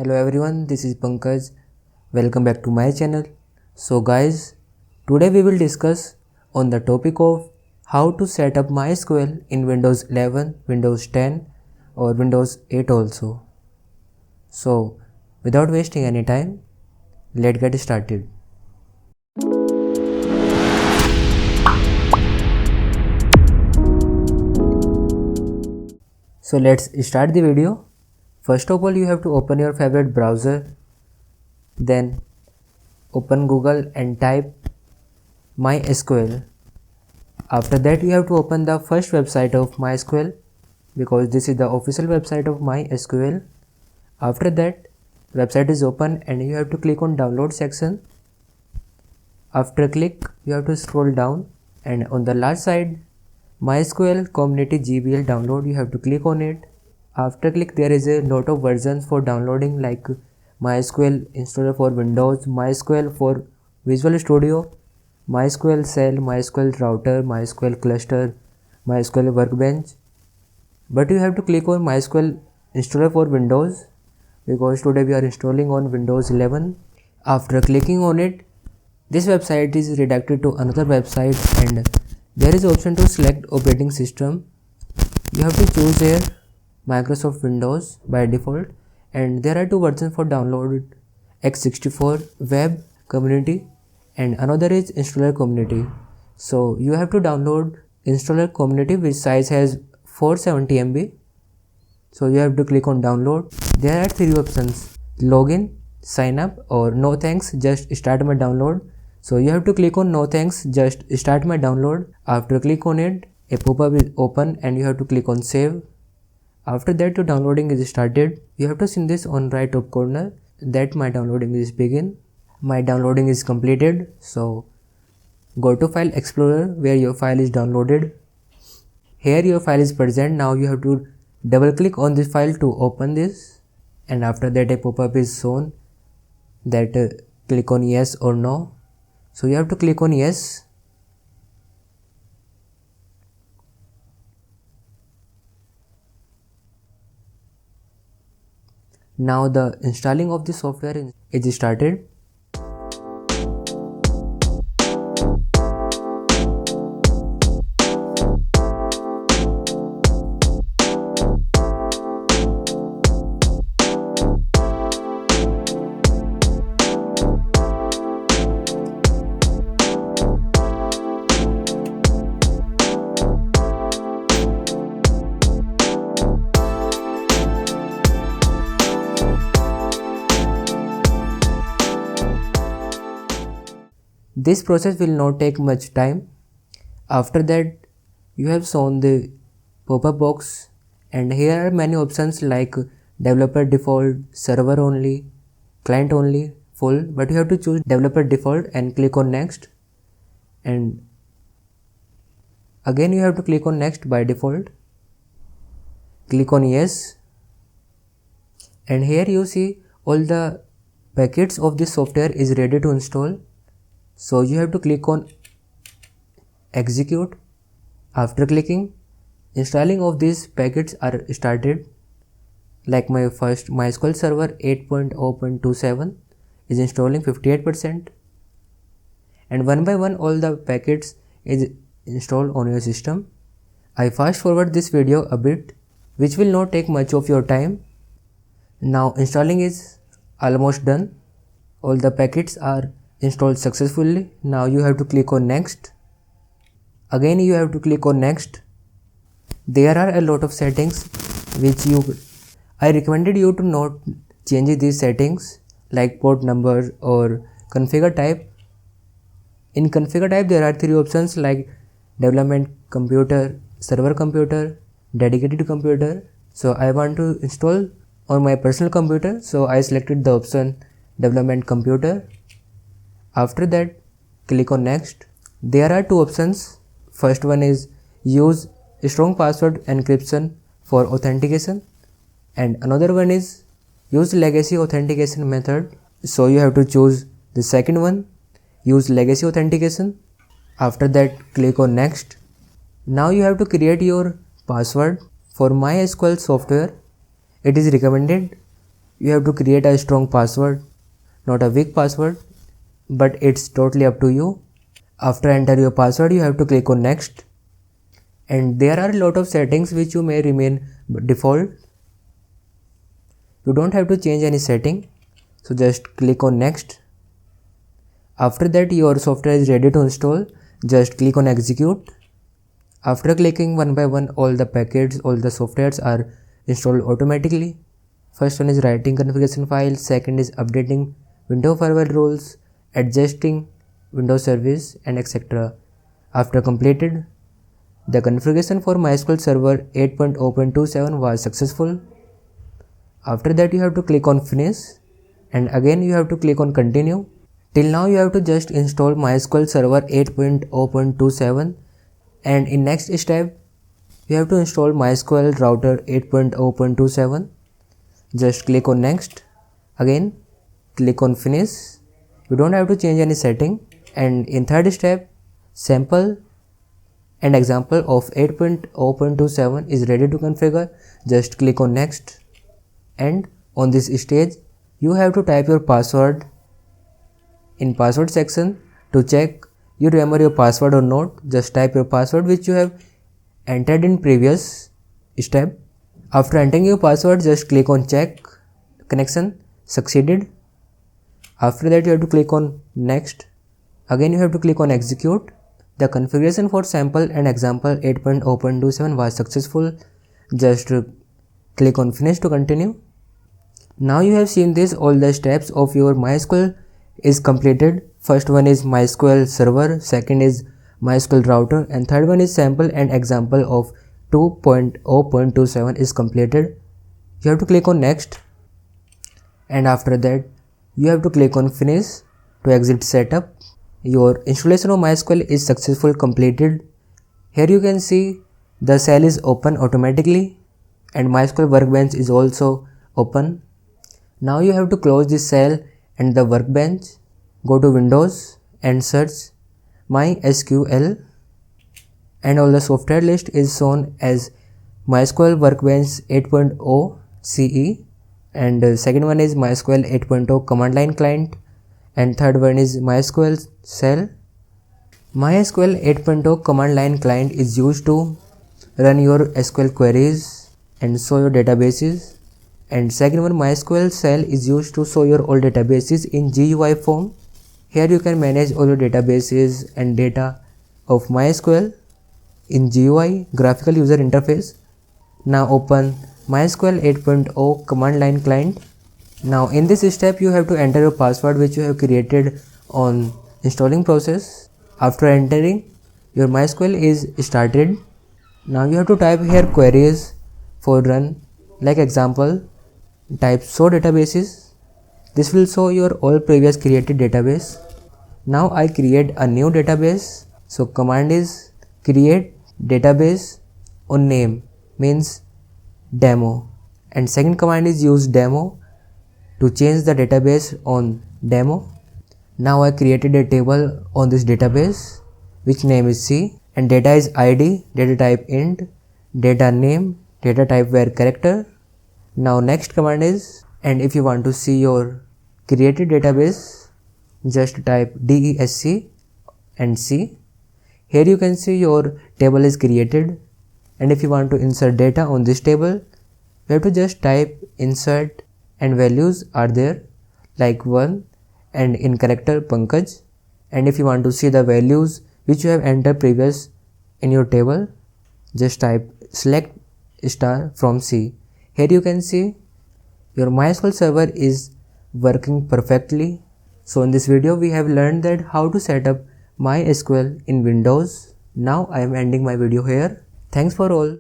Hello everyone, this is Pankaj. Welcome back to my channel. So guys, today we will discuss on the topic of how to set up MySQL in Windows 11, Windows 10 or Windows 8 also. So without wasting any time, let's get started. So let's start the video. First of all, you have to open your favorite browser, then open Google and type MySQL. After that, you have to open the first website of MySQL because this is the official website of MySQL. After that, website is open and you have to click on download section. After click, you have to scroll down and on the last side, MySQL Community GBL download, you have to click on it. After click, there is a lot of versions for downloading like MySQL installer for Windows, MySQL for Visual Studio, MySQL Shell, MySQL Router, MySQL Cluster, MySQL Workbench. But you have to click on MySQL installer for Windows because today we are installing on Windows 11. After clicking on it, this website is redirected to another website and there is option to select operating system. You have to choose here Microsoft Windows by default and there are two versions for download, x64 web community and another is installer community. So you have to download installer community which size has 470 MB. So you have to click on download. There are three options: login, sign up or no thanks, just start my download. So you have to click on no thanks, just start my download. After click on it, a pop-up will open and you have to click on save. After that, your downloading is started. You have to see this on right top corner that my downloading is begin. My downloading is completed. So go to File Explorer where your file is downloaded. Here your file is present. Now you have to double click on this file to open this and after that a pop-up is shown that click on yes or no. So you have to click on yes. Now the installing of the software is started. This process will not take much time. After that, you have shown the pop-up box and here are many options like developer default, server only, client only, full, but you have to choose developer default and click on next and again you have to click on next by default. Click on yes and here you see all the packets of this software is ready to install. So you have to click on execute. After clicking, installing of these packets are started. Like my first MySQL Server 8.0.27 is installing 58% and one by one all the packets is installed on your system. I fast forward this video a bit which will not take much of your time. Now installing is almost done. All the packets are installed successfully. Now you have to click on next. Again you have to click on next. There are a lot of settings which I recommended you to not change these settings like port number or configure type. In configure type there are three options like development computer, server computer, dedicated computer. So I want to install on my personal computer, so I selected the option development computer. After that, click on next. There are two options. First one is use strong password encryption for authentication and another one is use legacy authentication method. So you have to choose the second one, use legacy authentication. After that, click on next. Now you have to create your password. For MySQL software, it is recommended You have to create a strong password, not a weak password, but it's totally up to you. After enter your password, you have to click on next, and there are a lot of settings which you may remain default. You don't have to change any setting, so just click on next. After that, your software is ready to install. Just click on execute. After clicking one by one, all the packages, all the softwares are installed automatically. First one is writing configuration file, second is updating Windows firewall rules, adjusting Windows service, and etc. After completed, the configuration for MySQL Server 8.0.27 was successful. After that, you have to click on finish, and again you have to click on continue. Till now you have to just install MySQL Server 8.0.27, and in next step you have to install MySQL Router 8.0.27. Just click on next, again click on finish. You don't have to change any setting. And in third step, sample and example of 8.0.27 is ready to configure. Just click on next, and on this stage you have to type your password in password section. To check you remember your password or not, just type your password which you have entered in previous step. After entering your password, just click on check connection succeeded. After that, you have to click on next. Again you have to click on execute. The configuration for sample and example 8.0.27 was successful. Just click on finish to continue. Now you have seen this, all the steps of your MySQL is completed. First one is MySQL Server, second is MySQL Router, and third one is sample and example of 2.0.27 is completed. You have to click on next, and after that you have to click on finish to exit setup. Your installation of MySQL is successfully completed. Here you can see the cell is open automatically and MySQL Workbench is also open. Now you have to close this cell and the workbench. Go to Windows and search MySQL, and all the software list is shown as MySQL Workbench 8.0 CE, and second one is MySQL 8.0 command line client, and third one is MySQL Shell. MySQL 8.0 command line client is used to run your SQL queries and show your databases, and second one MySQL Shell is used to show your all databases in GUI form. Here you can manage all your databases and data of MySQL in GUI, graphical user interface. Now open MySQL 8.0 command line client. Now in this step you have to enter your password which you have created on installing process. After entering, your MySQL is started. Now you have to type here queries for run, like example type show databases. This will show your all previous created database. Now I create a new database. So command is create database on name, means demo, and second command is use demo to change the database on demo. Now I created a table on this database which name is C, and data is ID, data type int, data name, data type where character. Now next command is, and if you want to see your created database, just type DESC and C. Here you can see your table is created, and if you want to insert data on this table, you have to just type insert, and values are there like 1 and in character Pankaj. And if you want to see the values which you have entered previous in your table, just type select star from C. Here you can see your MySQL server is working perfectly. So in this video we have learned that how to set up MySQL in Windows. Now I am ending my video here. Thanks for all.